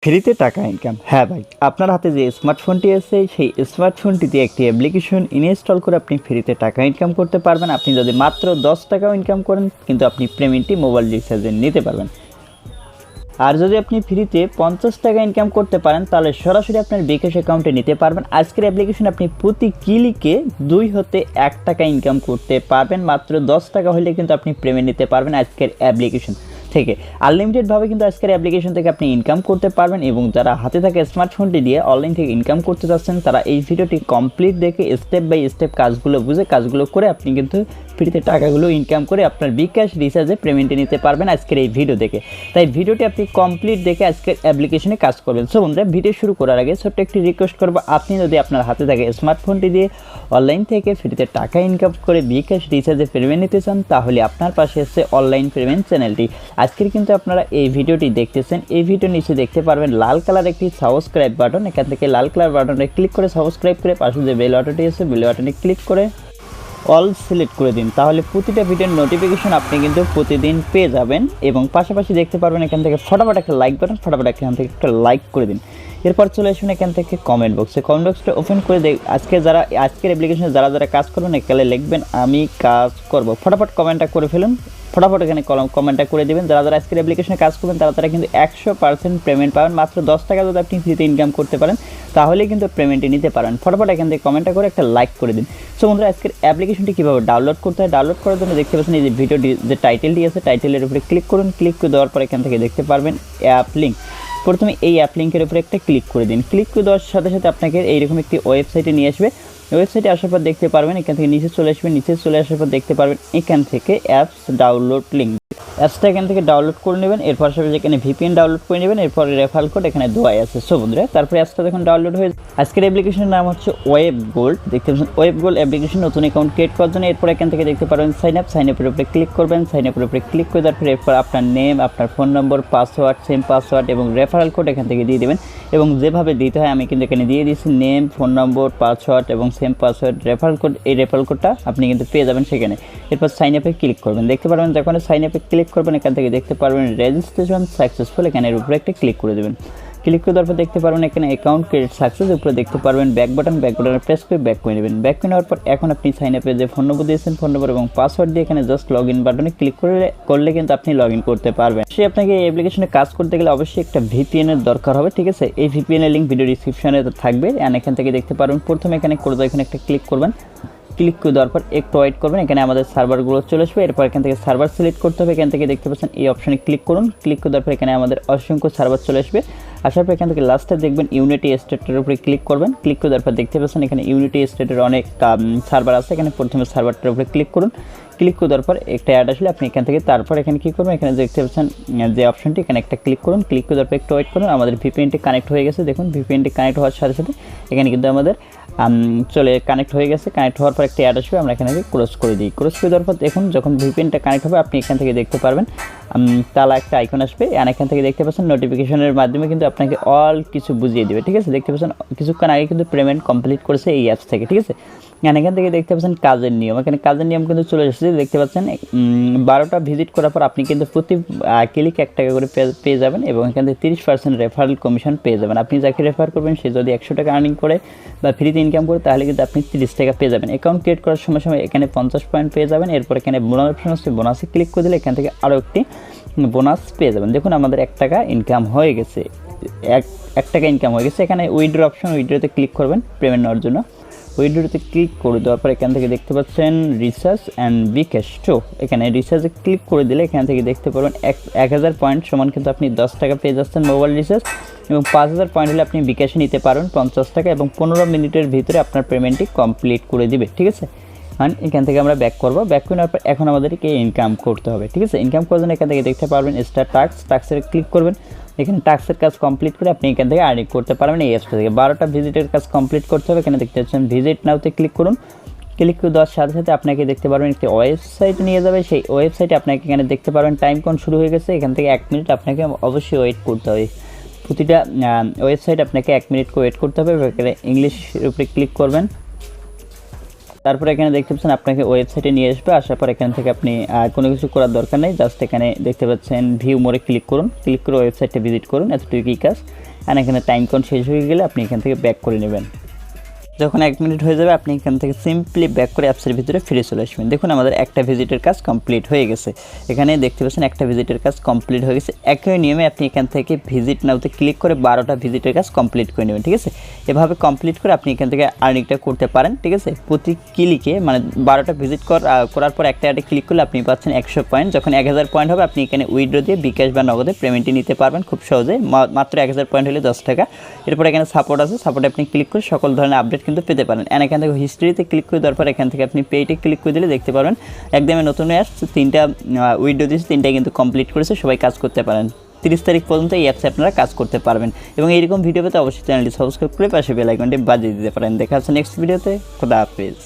ফ্রিতে টাকা ইনকাম। হ্যাঁ ভাই, আপনার হাতে যে স্মার্টফোনটি আছে সেই স্মার্টফোনটি দিয়ে একটি অ্যাপ্লিকেশন ইনস্টল করে আপনি ফ্রিতে টাকা ইনকাম করতে পারবেন। আপনি যদি মাত্র 10 টাকাও ইনকাম করেন কিন্তু আপনি পেমেন্টটি মোবাইল রিচার্জে নিতে পারবেন। আর যদি আপনি ফ্রিতে 50 টাকা ইনকাম করতে পারেন তাহলে সরাসরি আপনার বিকাশ অ্যাকাউন্টে নিতে পারবেন। আজকের অ্যাপ্লিকেশন আপনি প্রতি ক্লিকে 2 হতে 1 টাকা ইনকাম করতে পারবেন। মাত্র 10 টাকা হলে কিন্তু আপনি পেমেন্ট নিতে পারবেন আজকের অ্যাপ্লিকেশন থেকে। আনলিমিটেডভাবে কিন্তু আজকের অ্যাপ্লিকেশন থেকে আপনি ইনকাম করতে পারবেন। এবং যারা হাতে থাকা স্মার্টফোনটি দিয়ে অনলাইন থেকে ইনকাম করতে চাচ্ছেন তারা এই ভিডিওটি কমপ্লিট দেখে স্টেপ বাই স্টেপ কাজগুলো বুঝে কাজগুলো করে আপনি কিন্তু ফ্রিতে টাকাগুলো ইনকাম করে আপনার বিকাশ রিচার্জে পেমেন্টে নিতে পারবেন আজকের এই ভিডিও দেখে। তাই ভিডিওটি আপনি কমপ্লিট দেখে আজকের অ্যাপ্লিকেশনে কাজ করবেন। সো বন্ধুরা, ভিডিও শুরু করার আগে ছোট্ট একটি রিকোয়েস্ট করবো, আপনি যদি আপনার হাতে থাকা স্মার্টফোনটি দিয়ে অনলাইন থেকে ফ্রিতে টাকা ইনকাম করে বিকাশ রিচার্জে পেমেন্ট নিতে চান তাহলে আপনার পাশে আছে অনলাইন পেমেন্ট চ্যানেলটি। আজকের কিন্তু আপনারা এই ভিডিওটি দেখতেছেন, এই ভিডিও নিচে দেখতে পারবেন লাল কালার একটি সাবস্ক্রাইব বাটন। এখান থেকে লাল কালার বাটনে ক্লিক করে সাবস্ক্রাইব করে পাশে যে বেল বাটনটি আছে বেল বাটনে ক্লিক করে অল সিলেক্ট করে দিন, তাহলে প্রতিটা ভিডিওর নোটিফিকেশন আপনি কিন্তু প্রতিদিন পেয়ে যাবেন। এবং পাশাপাশি দেখতে পারবেন এখান থেকে ফটাফট একটা লাইক বাটন, ফটাফট এখান থেকে একটা লাইক করে দিন। এরপর চলে আসুন এখান থেকে কমেন্ট বক্সটা ওপেন করে আজকের অ্যাপ্লিকেশনে যারা কাজ করবেন এখানে লিখবেন আমি কাজ করব। ফটাফট কমেন্টটা করে ফেলুন, ফটাফট এখানে কমেন্টটা করে দেবেন। যারা আজকের অ্যাপ্লিকেশনে কাজ করবেন তারা কিন্তু 100% পেমেন্ট পাবেন। মাত্র 10 টাকা যদি আপনি ফ্রিতে ইনকাম করতে পারেন তাহলে কিন্তু পেমেন্টটি নিতে পারেন। ফটাফট এখান থেকে কমেন্টটা করে একটা লাইক করে দিন। সো বন্ধুরা, আজকের অ্যাপ্লিকেশনটি কীভাবে ডাউনলোড করতে হয়, ডাউনলোড করার জন্য দেখতে পাচ্ছেন এই যে ভিডিওটি যে টাইটেলটি আছে টাইটেলের উপরে ক্লিক করুন। ক্লিক করে দেওয়ার পর এখান থেকে দেখতে পারবেন অ্যাপ লিঙ্ক। প্রথমে এই অ্যাপ লিঙ্কের উপরে একটা ক্লিক করে দিন। ক্লিক করে দেওয়ার সাথে সাথে আপনাকে এইরকম একটি ওয়েবসাইটে নিয়ে আসবে। ওয়েবসাইটে আসার পর দেখতে পারবেন এখান থেকে নিচে চলে আসবেন। নিচে চলে আসার পর দেখতে পারবেন এখান থেকে অ্যাপস ডাউনলোড লিঙ্ক। অ্যাপসটা এখান থেকে ডাউনলোড করে নেবেন। এরপর সাথে এখানে ভিপিএন ডাউনলোড করে নেবেন। এরপর রেফারেল কোড এখানে দেওয়াই আছে। সো বন্ধুরা, তারপরে অ্যাপসটা যখন ডাউনলোড হয়ে আজকের অ্যাপ্লিকেশনের নাম হচ্ছে ওয়েব গোল্ড। দেখতে পাচ্ছেন ওয়েব গোল্ড অ্যাপ্লিকেশন নতুন অ্যাকাউন্ট ক্রিয়েট করার জন্য। এরপর এখান থেকে দেখতে পারবেন সাইন আপের উপরে ক্লিক করবেন। সাইন আপের উপরে ক্লিক করে তারপরে এরপর আপনার নেম, আপনার ফোন নম্বর, পাসওয়ার্ড, সেম পাসওয়ার্ড এবং রেফারেল কোড এখান থেকে দিয়ে দেবেন। এবং যেভাবে দিতে হয় আমি কিন্তু এখানে দিয়ে দিয়েছি নেম, ফোন নম্বর, পাসওয়ার্ড এবং সেম পাসওয়ার্ড, রেফারেল কোড। এই রেফারেল কোডটা আপনি কিন্তু পেয়ে যাবেন সেখানে। এরপর সাইন আপে ক্লিক করবেন। দেখতে পারবেন যখন সাইন আপে ক্লিক করবেন এখান থেকে দেখতে পারবেন রেজিস্ট্রেশন সাকসেসফুল, এখানে এর উপরে একটা ক্লিক করে দেবেন। ক্লিক করে দেওয়ার পর দেখতে পারবেন এখানে অ্যাকাউন্ট ক্রেডিট সাকসেস, উপরে দেখতে পারবেন ব্যাক বাটনে প্রেস করে ব্যাক করে নেবেন। ব্যাক করে নেওয়ার পর এখন আপনি সাইন আপে যে ফোন নম্বর দিয়েছেন ফোন নম্বর এবং পাসওয়ার্ড দিয়ে এখানে জাস্ট লগ ইন বাটনে ক্লিক করলে কিন্তু আপনি লগ ইন করতে পারবেন। সে আপনাকে এই অ্যাপ্লিকেশনে কাজ করতে গেলে অবশ্যই একটা ভিপিএন এর দরকার হবে, ঠিক আছে। এই ভিপিএন এর লিঙ্ক ভিডিও ডিসক্রিপশনে থাকবে। এখান থেকে দেখতে পারবেন প্রথমে এখানে এখানে একটা ক্লিক করবেন। ক্লিক করে দেওয়ার পর একটু ওয়েট করবেন, এখানে আমাদের সার্ভারগুলো চলে আসবে। এরপর এখান থেকে সার্ভার সিলেক্ট করতে হবে। এখান থেকে দেখতে পাচ্ছেন এই অপশনে ক্লিক করুন। ক্লিক করে দেওয়ার পর এখানে আমাদের অসংখ্য সার্ভার চলে আসবে। আসার পর এখান থেকে লাস্টে দেখবেন ইউনিটি স্টেটের উপরে ক্লিক করবেন। ক্লিক করে দেওয়ার পর দেখতে পাচ্ছেন এখানে ইউনিটি স্টেটের অনেক সার্ভার আছে। এখানে প্রথমে সার্ভারটার উপরে ক্লিক করুন। ক্লিক করে দেওয়ার পর একটা অ্যাড আসলে আপনি এখান থেকে তারপর এখানে কী করবেন, এখানে দেখতে পাচ্ছেন যে অপশনটি এখানে একটা ক্লিক করুন। ক্লিক করে দেওয়ার পর একটু ওয়েট করুন। আমাদের ভিপিএনটি কানেক্ট হয়ে গেছে। দেখুন ভিপিএনটি কানেক্ট হওয়ার সাথে সাথে এখানে কিন্তু আমাদের কানেক্ট হয়ে গেছে। কানেক্ট হওয়ার পর একটা অ্যাড আসবে, আমরা এখানে ক্রস করে দিই। ক্রস করে দেওয়ার পর দেখুন যখন ভিপিএনটা কানেক্ট হবে আপনি এখান থেকে দেখতে পারবেন তালা একটা আইকন আসবে। আর এখান থেকে দেখতে পাচ্ছেন নোটিফিকেশনের মাধ্যমে কিন্তু আপনাকে অল কিছু বুঝিয়ে দেবে, ঠিক আছে। দেখতে পাচ্ছেন কিছুক্ষণ আগে কিন্তু পেমেন্ট কমপ্লিট করেছে এই অ্যাপস থেকে, ঠিক আছে। এখান থেকে দেখতে পাচ্ছেন কাজের নিয়ম, এখানে কাজের নিয়ম কিন্তু চলে এসেছে। দেখতে পাচ্ছেন 12টা ভিজিট করার পর আপনি কিন্তু প্রতি ক্লিক 1 টাকা করে পেয়ে যাবেন এবং এখান থেকে 30% রেফারেল কমিশন পেয়ে যাবেন। আপনি যাকে রেফার করবেন সে যদি 100 টাকা আর্নিং করে বা ফ্রিতে ইনকাম করে তাহলে কিন্তু আপনি 30 টাকা পেয়ে যাবেন। অ্যাকাউন্ট ক্রিয়েট করার সময় এখানে 50 পয়েন্ট পেয়ে যাবেন। এরপর এখানে বোনাস অপশন আছে, বোনাসে ক্লিক করে দিলে এখান থেকে আরও একটি বোনাস পেয়ে যাবেন। দেখুন আমাদের 1 টাকা ইনকাম হয়ে গেছে, 1 টাকা ইনকাম হয়ে গেছে। এখানে উইথড্র অপশন, উইথড্রতে ক্লিক করবেন পেমেন্ট নেওয়ার জন্য। উইথড্রতে ক্লিক করে দেওয়ার পর এখান থেকে দেখতে পাচ্ছেন রিচার্জ অ্যান্ড বিকাশ। তো এখানে রিচার্জে ক্লিক করে দিলে এখান থেকে দেখতে পারবেন 1000 পয়েন্ট সমান কিন্তু আপনি 10 টাকা পেয়ে যাচ্ছেন মোবাইল রিচার্জ। এবং 5000 পয়েন্ট হলে আপনি বিকাশে নিতে পারবেন 50 টাকা এবং 15 মিনিটের ভিতরে আপনার পেমেন্টটি কমপ্লিট করে দিবে, ঠিক আছে। এখান থেকে আমরা ব্যাক করবো। ব্যাক করে নেওয়ার পর এখন আমাদেরকে ইনকাম করতে হবে, ঠিক আছে। ইনকাম করার জন্য এখান থেকে দেখতে পারবেন স্টার টাস্কের ক্লিক করবেন। এখানে টাস্কের কাজ কমপ্লিট করে আপনি এখান থেকে আর্নিং করতে পারবেন এই অ্যাপসটা থেকে। 12টা ভিজিটের কাজ কমপ্লিট করতে হবে। এখানে দেখতে পাচ্ছেন ভিজিট নাওতে ক্লিক করুন। ক্লিক করে দেওয়ার সাথে সাথে আপনাকে দেখতে পারবেন একটি ওয়েবসাইট নিয়ে যাবে। সেই ওয়েবসাইটে আপনাকে এখানে দেখতে পারবেন টাইম কাউন্ট শুরু হয়ে গেছে। এখান থেকে 1 মিনিট আপনাকে অবশ্যই ওয়েট করতে হবে। প্রতিটা ওয়েবসাইট আপনাকে 1 মিনিট ওয়েট করতে হবে। এখানে ইংলিশের উপরে ক্লিক করবেন। তারপরে এখানে দেখতে পাচ্ছেন আপনাকে ওয়েবসাইটে নিয়ে আসবে। আসার পর এখান থেকে আপনি কোনো কিছু করার দরকার নেই, জাস্ট এখানে দেখতে পাচ্ছেন ভিউ মোরে ক্লিক করুন। ক্লিক করে ওয়েবসাইটে ভিজিট করুন, এতটুকুই কাজ। অ্যান্ড এখানে টাইম কাউন্ট শেষ হয়ে গেলে আপনি এখান থেকে ব্যাক করে নেবেন। যখন 1 মিনিট হয়ে যাবে আপনি এখান থেকে সিম্পলি ব্যাক করে অ্যাপসের ভিতরে ফিরে চলে আসবেন। দেখুন আমাদের একটা ভিজিটের কাজ কমপ্লিট হয়ে গেছে। এখানে দেখতে পাচ্ছেন একটা ভিজিটের কাজ কমপ্লিট হয়ে গেছে। একই নিয়মে আপনি এখান থেকে ভিজিট নাওতে ক্লিক করে 12টা ভিজিটের কাজ কমপ্লিট করে নেবেন, ঠিক আছে। এভাবে কমপ্লিট করে আপনি এখান থেকে আর্নিংটা করতে পারেন, ঠিক আছে। প্রতি ক্লিকে মানে 12টা ভিজিট করার পর একটা অ্যাডে ক্লিক করলে আপনি পাচ্ছেন 100 পয়েন্ট। যখন 1000 পয়েন্ট হবে আপনি এখানে উইথড্র দিয়ে বিকাশ বা নগদে পেমেন্টটি নিতে পারবেন খুব সহজে। মাত্র 1000 পয়েন্ট হলে 10 টাকা। এরপর এখানে সাপোর্ট আছে, সাপোর্টে আপনি ক্লিক করে সকল ধরনের আপডেট কিন্তু পেতে পারেন। এখান থেকে হিস্ট্রিতে ক্লিক করে দেওয়ার পর এখান থেকে আপনি পেইটে ক্লিক করে দিলে দেখতে পারবেন একদমই নতুন অ্যাপস 3টা উইন্ডো দিয়েছে, 3টাই কিন্তু কমপ্লিট করেছে। সবাই কাজ করতে পারেন। 30 তারিখ পর্যন্ত এই অ্যাপসে আপনারা কাজ করতে পারবেন। এবং এইরকম ভিডিও পেতে অবশ্যই চ্যানেলটি সাবস্ক্রাইব করে পাশে বেল আইকনটি বাজিয়ে দিতে পারেন। দেখা হচ্ছে নেক্সট ভিডিওতে। খোদা হাফেজ।